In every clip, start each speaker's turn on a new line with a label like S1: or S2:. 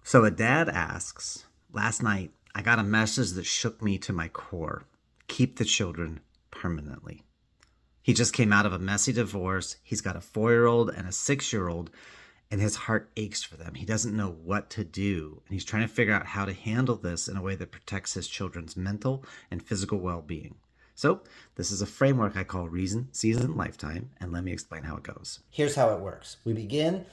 S1: So a dad asks, last night I got a message that shook me to my core. Keep the children permanently. He just came out of a messy divorce. He's got a 4-year-old and a 6-year-old, and his heart aches for them. He doesn't know what to do, and he's trying to figure out how to handle this in a way that protects his children's mental and physical well being. So, this is a framework I call Reason, Season, Lifetime, and let me explain how it goes.
S2: Here's how it works. We begin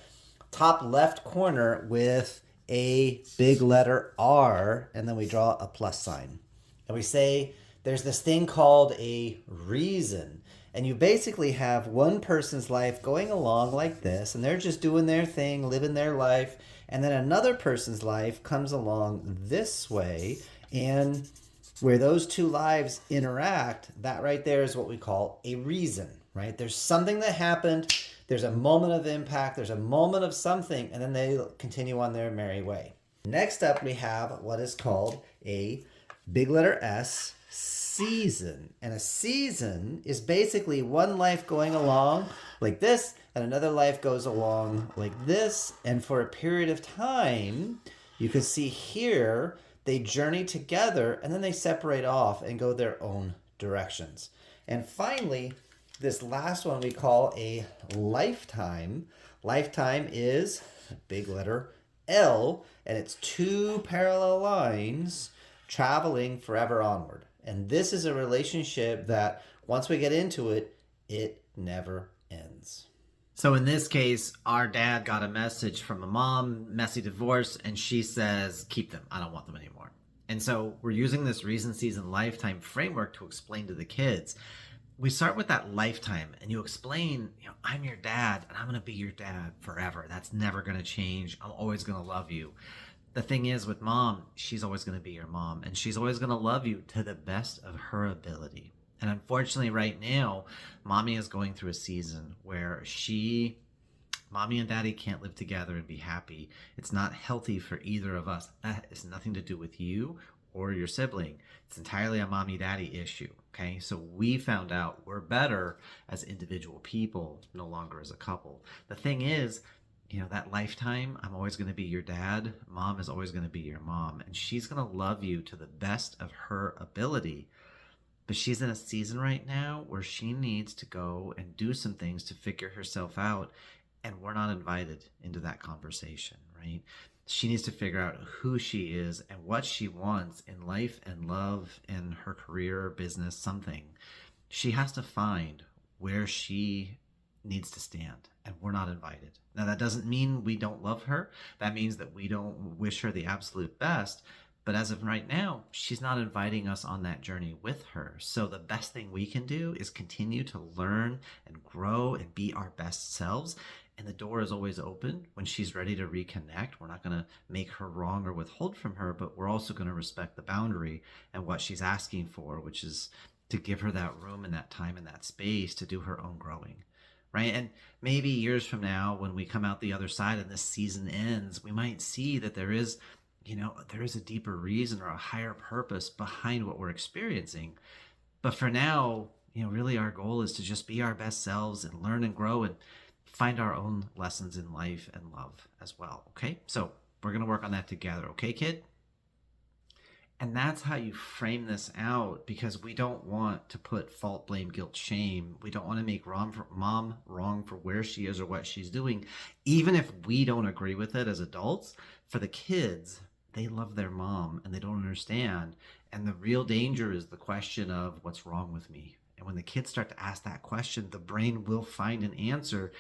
S2: top left corner with a big letter R, and then we draw a plus sign. And we say there's this thing called a reason. And you basically have one person's life going along like this, and they're just doing their thing, living their life. And then another person's life comes along this way, and where those two lives interact, that right there is what we call a reason, right? There's something that happened, there's a moment of impact, there's a moment of something, and then they continue on their merry way. Next up, we have what is called a big letter S, season. And a season is basically one life going along like this, and another life goes along like this. And for a period of time, you can see here, they journey together and then they separate off and go their own directions. And finally, this last one we call a lifetime. Lifetime is big letter L, and it's two parallel lines traveling forever onward. And this is a relationship that once we get into it, it never ends.
S1: So in this case, our dad got a message from a mom, messy divorce, and she says, keep them. I don't want them anymore. And so we're using this Reason, Season, Lifetime framework to explain to the kids. We start with that lifetime, and you explain, I'm your dad, and I'm going to be your dad forever. That's never going to change. I'm always going to love you. The thing is with mom, she's always going to be your mom, and she's always going to love you to the best of her ability. And unfortunately, right now, mommy is going through a season where mommy and daddy can't live together and be happy. It's not healthy for either of us. That has nothing to do with you or your sibling. It's entirely a mommy daddy issue. Okay. So we found out we're better as individual people, no longer as a couple. The thing is, that lifetime, I'm always going to be your dad. Mom is always going to be your mom. And she's going to love you to the best of her ability. But she's in a season right now where she needs to go and do some things to figure herself out. And we're not invited into that conversation, right? She needs to figure out who she is and what she wants in life and love and her career, business, something. She has to find where she needs to stand, and we're not invited. Now, that doesn't mean we don't love her. That means that we don't wish her the absolute best. But as of right now, she's not inviting us on that journey with her. So the best thing we can do is continue to learn and grow and be our best selves. And the door is always open when she's ready to reconnect. We're not going to make her wrong or withhold from her, but we're also going to respect the boundary and what she's asking for, which is to give her that room and that time and that space to do her own growing. Right? And maybe years from now, when we come out the other side and this season ends, we might see that there is a deeper reason or a higher purpose behind what we're experiencing. But for now, really our goal is to just be our best selves and learn and grow and find our own lessons in life and love as well. Okay. So we're going to work on that together. Okay, kid? And that's how you frame this out, because we don't want to put fault, blame, guilt, shame. We don't want to make mom wrong for where she is or what she's doing, even if we don't agree with it as adults. For the kids, they love their mom and they don't understand. And the real danger is the question of what's wrong with me. And when the kids start to ask that question, the brain will find an answer.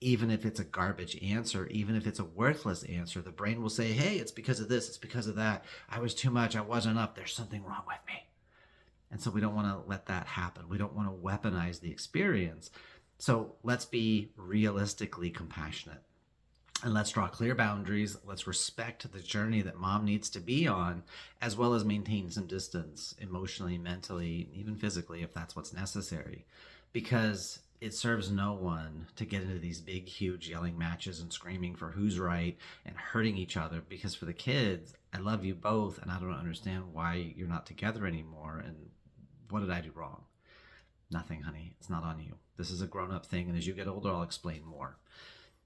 S1: Even if it's a garbage answer, even if it's a worthless answer, the brain will say, hey, it's because of this, it's because of that. I was too much, I wasn't enough, there's something wrong with me. And so we don't want to let that happen. We don't want to weaponize the experience. So let's be realistically compassionate. And let's draw clear boundaries. Let's respect the journey that mom needs to be on, as well as maintain some distance emotionally, mentally, even physically, if that's what's necessary. Because it serves no one to get into these big, huge yelling matches and screaming for who's right and hurting each other. Because for the kids, I love you both, and I don't understand why you're not together anymore. And what did I do wrong? Nothing, honey. It's not on you. This is a grown-up thing, and as you get older, I'll explain more.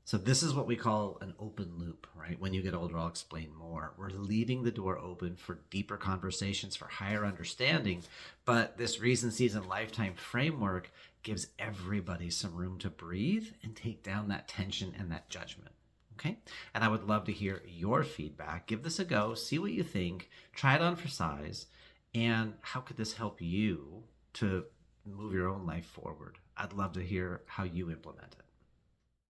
S1: So this is what we call an open loop, right? When you get older, I'll explain more. We're leaving the door open for deeper conversations, for higher understanding. But this reason, season, lifetime framework gives everybody some room to breathe and take down that tension and that judgment. Okay. And I would love to hear your feedback. Give this a go, see what you think, try it on for size. And how could this help you to move your own life forward? I'd love to hear how you implement it.